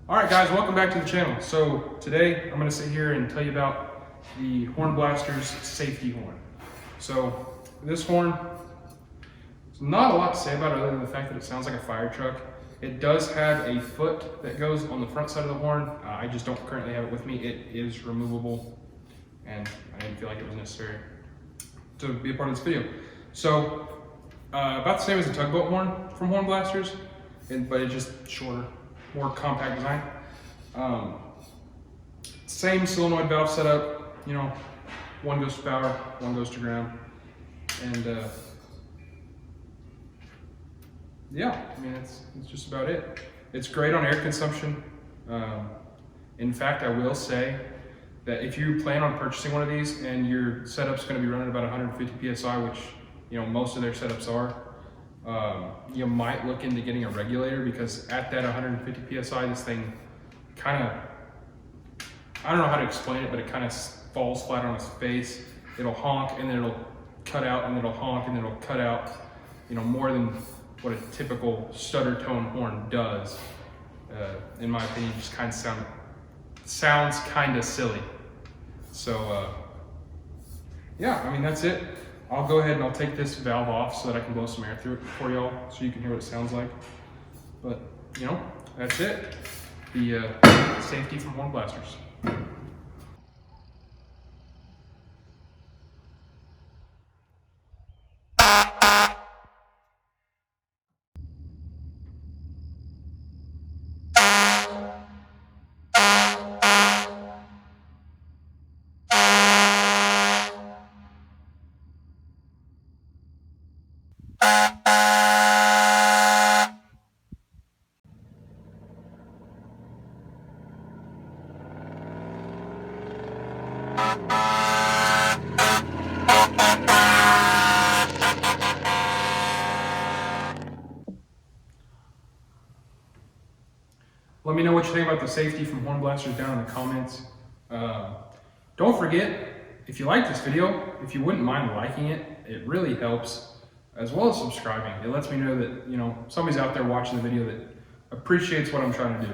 Alright guys, welcome back to the channel. So today I'm going to sit here and tell you about the Hornblasters Safety Horn. So this horn, there's not a lot to say about it other than the fact that it sounds like a fire truck. It does have a foot that goes on the front side of the horn. I just don't currently have it with me. It is removable and I didn't feel like it was necessary to be a part of this video. So about the same as the tugboat horn from Hornblasters, but it's just shorter, more compact design. Same solenoid valve setup, you know, one goes to power, one goes to ground. And yeah, I mean, it's just about it. It's great on air consumption. In fact, I will say that if you plan on purchasing one of these and your setup's gonna be running about 150 PSI, which, you know, most of their setups are, you might look into getting a regulator, because at that 150 PSI, this thing kind of, I don't know how to explain it, but it kind of falls flat on its face. It'll honk and then it'll cut out, and then it'll honk and then it'll cut out, you know, more than what a typical stutter tone horn does. In my opinion, just kind of sounds kind of silly. So yeah, I mean, that's it. I'll go ahead and I'll take this valve off so that I can blow some air through it for y'all so you can hear what it sounds like. But, you know, that's it. The safety from Hornblasters. Let me know what you think about the safety from Hornblasters down in the comments. Don't forget, if you like this video, if you wouldn't mind liking it, it really helps, as well as subscribing. It lets me know that, you know, somebody's out there watching the video that appreciates what I'm trying to do.